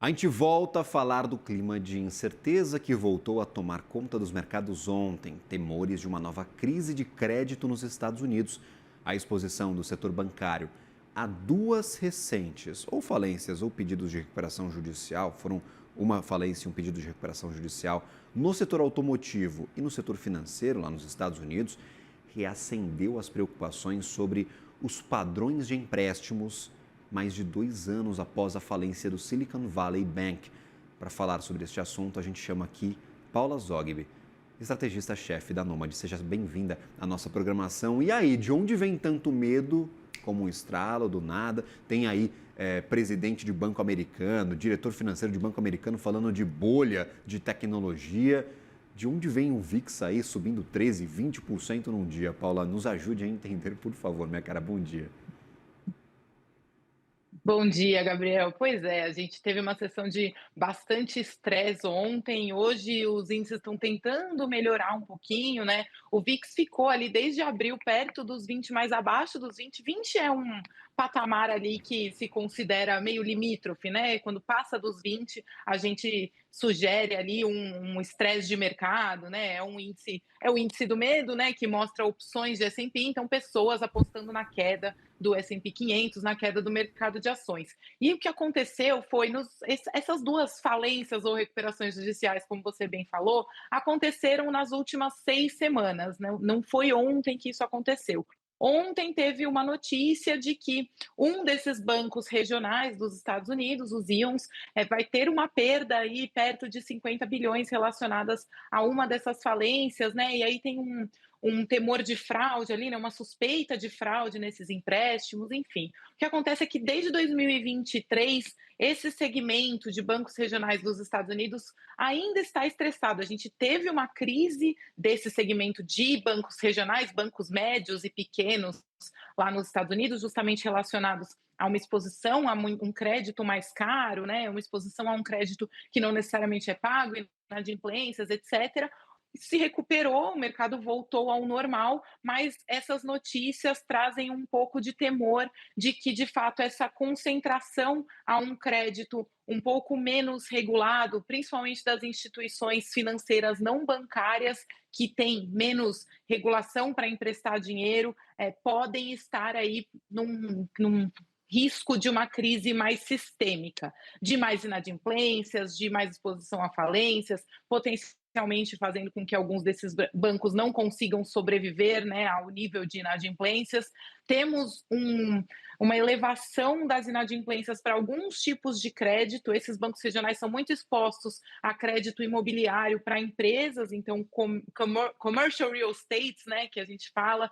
A gente volta a falar do clima de incerteza que voltou a tomar conta dos mercados ontem, temores de uma nova crise de crédito nos Estados Unidos, a exposição do setor bancário a duas recentes, ou falências ou pedidos de recuperação judicial, foram uma falência e um pedido de recuperação judicial no setor automotivo e no setor financeiro lá nos Estados Unidos, reacendeu as preocupações sobre os padrões de empréstimos mais de 2 anos após a falência do Silicon Valley Bank. Para falar sobre este assunto, a gente chama aqui Paula Zogby, estrategista-chefe da Nomad. Seja bem-vinda à nossa programação. E aí, de onde vem tanto medo, como um estralo do nada? Tem aí presidente de banco americano, diretor financeiro de banco americano falando de bolha de tecnologia. De onde vem o VIX aí subindo 13%, 20% num dia? Paula, nos ajude a entender, por favor, minha cara. Bom dia. Bom dia, Gabriel. Pois é, a gente teve uma sessão de bastante estresse ontem. Hoje os índices estão tentando melhorar um pouquinho, né? O VIX ficou ali desde abril perto dos 20, mais abaixo dos 20. 20 é um patamar ali que se considera meio limítrofe, né? Quando passa dos 20, a gente sugere ali um estresse de mercado, né? É o índice do medo, né? Que mostra opções de S&P, então pessoas apostando na queda do S&P 500, na queda do mercado de ações. E o que aconteceu foi, essas duas falências ou recuperações judiciais, como você bem falou, aconteceram nas últimas 6 semanas, né? Não foi ontem que isso aconteceu. Ontem teve uma notícia de que um desses bancos regionais dos Estados Unidos, os Ions, vai ter uma perda aí perto de 50 bilhões relacionadas a uma dessas falências, né? E aí tem um temor de fraude ali, né, uma suspeita de fraude nesses empréstimos, enfim. O que acontece é que desde 2023, esse segmento de bancos regionais dos Estados Unidos ainda está estressado. A gente teve uma crise desse segmento de bancos regionais, bancos médios e pequenos lá nos Estados Unidos, justamente relacionados a uma exposição a um crédito mais caro, né, uma exposição a um crédito que não necessariamente é pago, inadimplências, etc. Se recuperou, o mercado voltou ao normal, mas essas notícias trazem um pouco de temor de que, de fato, essa concentração a um crédito um pouco menos regulado, principalmente das instituições financeiras não bancárias, que têm menos regulação para emprestar dinheiro, podem estar aí num risco de uma crise mais sistêmica, de mais inadimplências, de mais exposição a falências, potencialmente fazendo com que alguns desses bancos não consigam sobreviver, né, ao nível de inadimplências. Temos uma elevação das inadimplências para alguns tipos de crédito. Esses bancos regionais são muito expostos a crédito imobiliário para empresas, então commercial real estate, né, que a gente fala,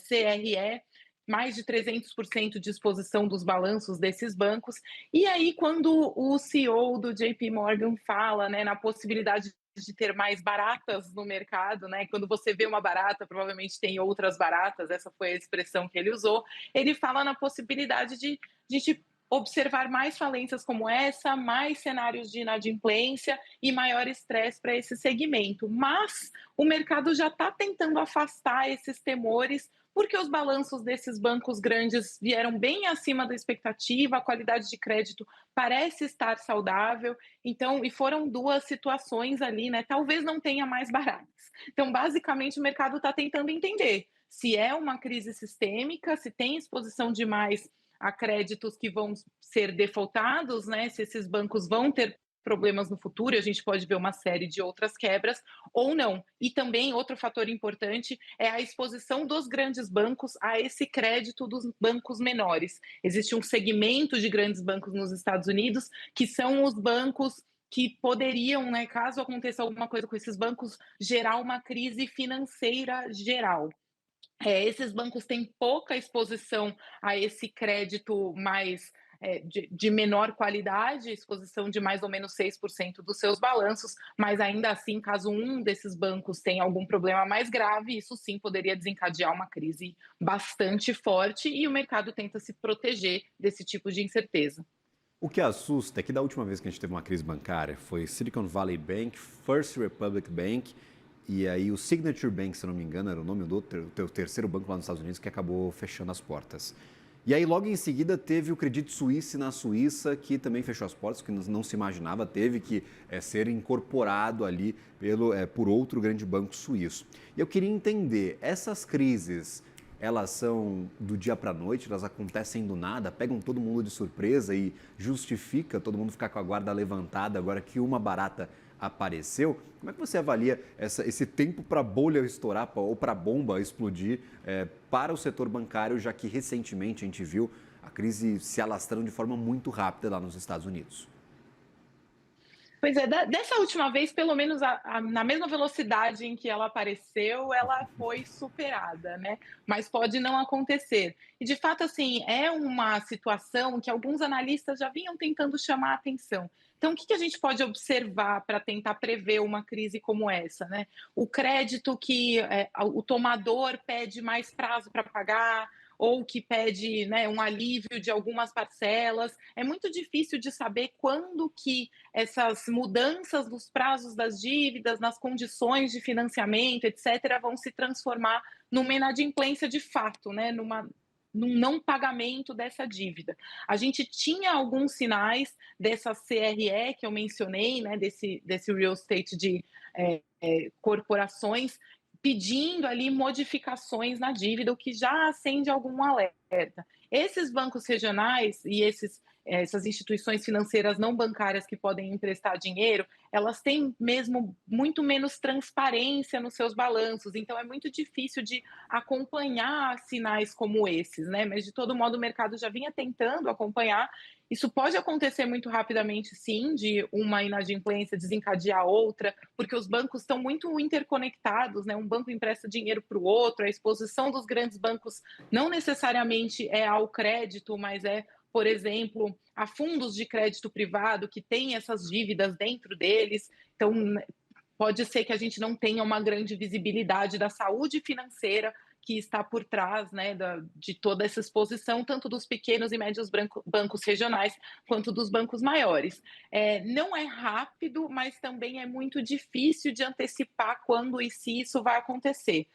CRE, mais de 300% de exposição dos balanços desses bancos. E aí, quando o CEO do JP Morgan fala, né, na possibilidade de ter mais baratas no mercado, né? Quando você vê uma barata, provavelmente tem outras baratas, essa foi a expressão que ele usou. Ele fala na possibilidade de observar mais falências como essa, mais cenários de inadimplência e maior estresse para esse segmento. Mas o mercado já está tentando afastar esses temores, porque os balanços desses bancos grandes vieram bem acima da expectativa, a qualidade de crédito parece estar saudável, então, e foram duas situações ali, né? Talvez não tenha mais baratas. Então, basicamente, o mercado está tentando entender se é uma crise sistêmica, se tem exposição demais a créditos que vão ser defaultados, né? Se esses bancos vão ter problemas no futuro, e a gente pode ver uma série de outras quebras, ou não. E também outro fator importante é a exposição dos grandes bancos a esse crédito dos bancos menores. Existe um segmento de grandes bancos nos Estados Unidos que são os bancos que poderiam, né, caso aconteça alguma coisa com esses bancos, gerar uma crise financeira geral. Esses bancos têm pouca exposição a esse crédito mais de menor qualidade, exposição de mais ou menos 6% dos seus balanços, mas ainda assim, caso um desses bancos tenha algum problema mais grave, isso sim poderia desencadear uma crise bastante forte e o mercado tenta se proteger desse tipo de incerteza. O que assusta é que da última vez que a gente teve uma crise bancária foi Silicon Valley Bank, First Republic Bank e aí o Signature Bank, se eu não me engano, era o nome do terceiro banco lá nos Estados Unidos que acabou fechando as portas. E aí, logo em seguida, teve o Credit Suisse na Suíça, que também fechou as portas, que não se imaginava, teve que ser incorporado ali por outro grande banco suíço. E eu queria entender, essas crises, elas são do dia para a noite, elas acontecem do nada, pegam todo mundo de surpresa e justifica todo mundo ficar com a guarda levantada agora que uma barata apareceu. Como é que você avalia esse tempo para a bolha estourar ou para a bomba explodir para o setor bancário, já que recentemente a gente viu a crise se alastrando de forma muito rápida lá nos Estados Unidos? Pois é, dessa última vez, pelo menos na mesma velocidade em que ela apareceu, ela foi superada, né? Mas pode não acontecer. E de fato, assim, é uma situação que alguns analistas já vinham tentando chamar a atenção. Então, o que a gente pode observar para tentar prever uma crise como essa, né? O crédito que o tomador pede mais prazo para pagar, ou que pede, né, um alívio de algumas parcelas. É muito difícil de saber quando que essas mudanças nos prazos das dívidas, nas condições de financiamento, etc., vão se transformar numa inadimplência de fato, né? Num não pagamento dessa dívida. A gente tinha alguns sinais dessa CRE que eu mencionei, né, desse real estate de corporações, pedindo ali modificações na dívida, o que já acende algum alerta. Esses bancos regionais e essas instituições financeiras não bancárias que podem emprestar dinheiro, elas têm mesmo muito menos transparência nos seus balanços, então é muito difícil de acompanhar sinais como esses, né? Mas de todo modo o mercado já vinha tentando acompanhar. Isso pode acontecer muito rapidamente, sim, de uma inadimplência desencadear outra, porque os bancos estão muito interconectados, né? Um banco empresta dinheiro para o outro, a exposição dos grandes bancos não necessariamente é ao crédito, mas é, por exemplo, a fundos de crédito privado que têm essas dívidas dentro deles. Então, pode ser que a gente não tenha uma grande visibilidade da saúde financeira que está por trás, né, de toda essa exposição, tanto dos pequenos e médios bancos regionais quanto dos bancos maiores. Não é rápido, mas também é muito difícil de antecipar quando e se isso vai acontecer.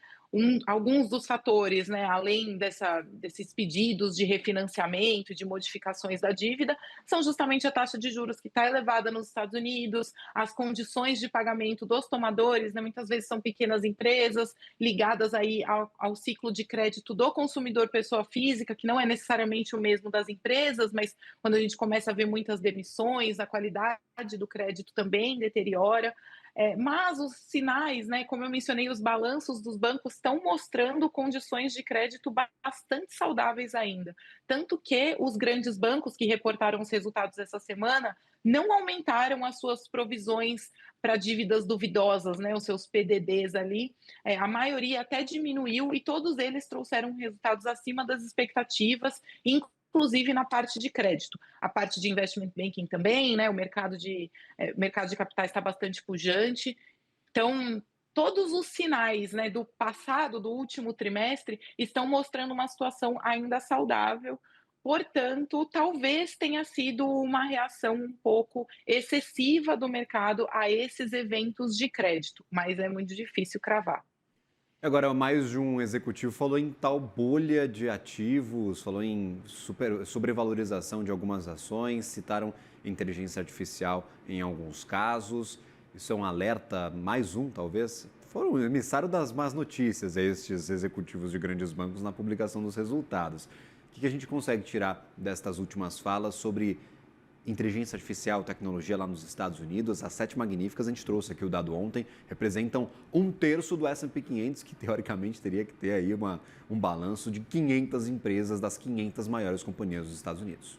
Alguns dos fatores, né, além desses pedidos de refinanciamento, de modificações da dívida, são justamente a taxa de juros que está elevada nos Estados Unidos, as condições de pagamento dos tomadores, né, muitas vezes são pequenas empresas ligadas aí ao ciclo de crédito do consumidor pessoa física, que não é necessariamente o mesmo das empresas, mas quando a gente começa a ver muitas demissões, a qualidade do crédito também deteriora. Mas os sinais, né, como eu mencionei, os balanços dos bancos estão mostrando condições de crédito bastante saudáveis ainda. Tanto que os grandes bancos que reportaram os resultados essa semana não aumentaram as suas provisões para dívidas duvidosas, né, os seus PDDs ali. A maioria até diminuiu e todos eles trouxeram resultados acima das expectativas, inclusive na parte de crédito. A parte de investment banking também, né? O mercado de capitais está bastante pujante. Então, todos os sinais, né, do passado, do último trimestre, estão mostrando uma situação ainda saudável. Portanto, talvez tenha sido uma reação um pouco excessiva do mercado a esses eventos de crédito, mas é muito difícil cravar. Agora, mais de um executivo falou em tal bolha de ativos, falou em sobrevalorização de algumas ações, citaram inteligência artificial em alguns casos. Isso é um alerta, mais um talvez. Foram o emissário das más notícias estes executivos de grandes bancos na publicação dos resultados. O que a gente consegue tirar destas últimas falas sobre inteligência artificial, tecnologia lá nos Estados Unidos? As sete magníficas, a gente trouxe aqui o dado ontem, representam 1/3 do S&P 500, que teoricamente teria que ter aí um balanço de 500 empresas das 500 maiores companhias dos Estados Unidos.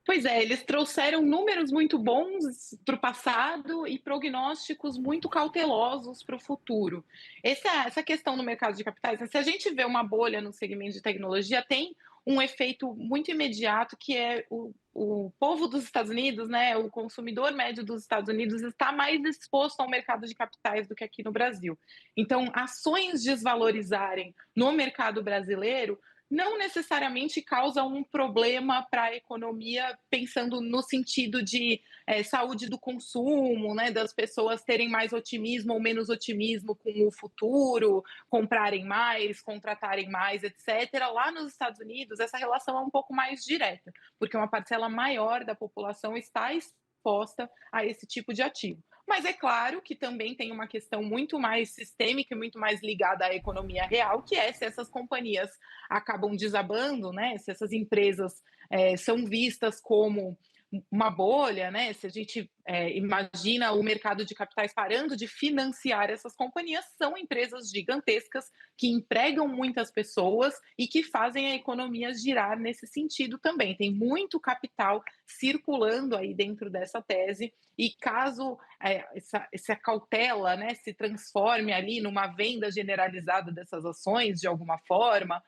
Pois é, eles trouxeram números muito bons para o passado e prognósticos muito cautelosos para o futuro. Essa questão no mercado de capitais, né, se a gente vê uma bolha no segmento de tecnologia, tem um efeito muito imediato que é o povo dos Estados Unidos, né, o consumidor médio dos Estados Unidos está mais exposto ao mercado de capitais do que aqui no Brasil. Então, ações desvalorizarem no mercado brasileiro não necessariamente causa um problema para a economia, pensando no sentido de saúde do consumo, né, das pessoas terem mais otimismo ou menos otimismo com o futuro, comprarem mais, contratarem mais, etc. Lá nos Estados Unidos, essa relação é um pouco mais direta, porque uma parcela maior da população está exposta a esse tipo de ativo. Mas é claro que também tem uma questão muito mais sistêmica e muito mais ligada à economia real, que é se essas companhias acabam desabando, né? Se essas empresas são vistas como uma bolha, né? Se a gente imagina o mercado de capitais parando de financiar essas companhias, são empresas gigantescas que empregam muitas pessoas e que fazem a economia girar nesse sentido também. Tem muito capital circulando aí dentro dessa tese, e caso essa cautela, né, se transforme ali numa venda generalizada dessas ações de alguma forma,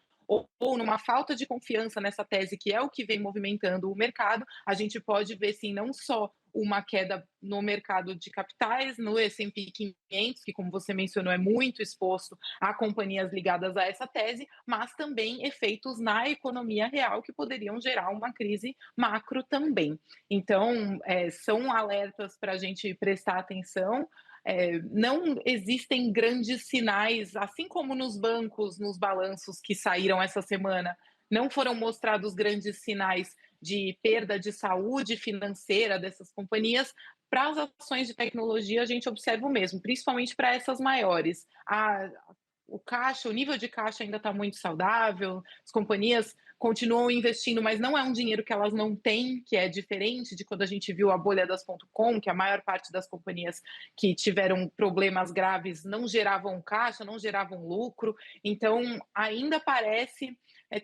ou numa falta de confiança nessa tese, que é o que vem movimentando o mercado, a gente pode ver sim não só uma queda no mercado de capitais, no S&P 500, que como você mencionou é muito exposto a companhias ligadas a essa tese, mas também efeitos na economia real que poderiam gerar uma crise macro também. Então, são alertas para a gente prestar atenção. Não existem grandes sinais, assim como nos bancos, nos balanços que saíram essa semana, não foram mostrados grandes sinais de perda de saúde financeira dessas companhias. Para as ações de tecnologia, a gente observa o mesmo, principalmente para essas maiores. O caixa, o nível de caixa ainda está muito saudável, as companhias continuam investindo, mas não é um dinheiro que elas não têm, que é diferente de quando a gente viu a bolha das .com, que a maior parte das companhias que tiveram problemas graves não geravam caixa, não geravam lucro. Então, ainda parece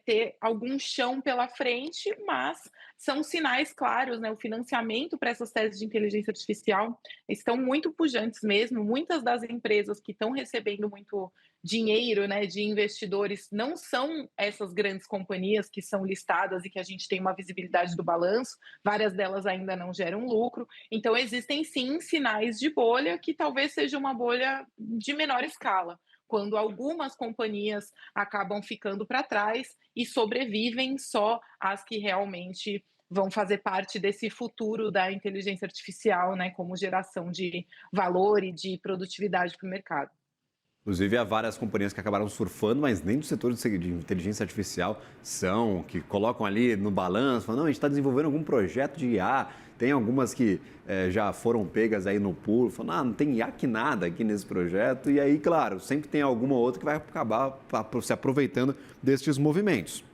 ter algum chão pela frente, mas são sinais claros, né? O financiamento para essas teses de inteligência artificial estão muito pujantes mesmo. Muitas das empresas que estão recebendo muito dinheiro, né, de investidores não são essas grandes companhias que são listadas e que a gente tem uma visibilidade do balanço, várias delas ainda não geram lucro, então existem sim sinais de bolha, que talvez seja uma bolha de menor escala, quando algumas companhias acabam ficando para trás e sobrevivem só as que realmente vão fazer parte desse futuro da inteligência artificial, né, como geração de valor e de produtividade para o mercado. Inclusive, há várias companhias que acabaram surfando, mas nem do setor de inteligência artificial são, que colocam ali no balanço, falam, não, a gente está desenvolvendo algum projeto de IA. Tem algumas que já foram pegas aí no pulo, falam, não tem IA que nada aqui nesse projeto. E aí, claro, sempre tem alguma outra que vai acabar se aproveitando destes movimentos.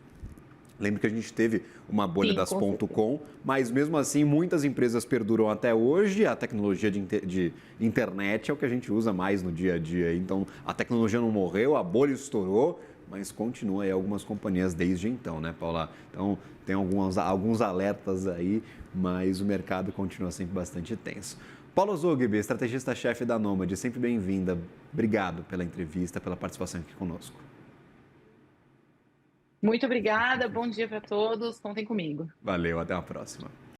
Lembro que a gente teve uma bolha Sim, das com certeza. .com, mas mesmo assim muitas empresas perduram até hoje. A tecnologia de internet é o que a gente usa mais no dia a dia. Então a tecnologia não morreu, a bolha estourou, mas continua aí algumas companhias desde então, né, Paula? Então tem alguns alertas aí, mas o mercado continua sempre bastante tenso. Paula Zogby, estrategista-chefe da Nômade, sempre bem-vinda. Obrigado pela entrevista, pela participação aqui conosco. Muito obrigada, bom dia para todos, contem comigo. Valeu, até a próxima.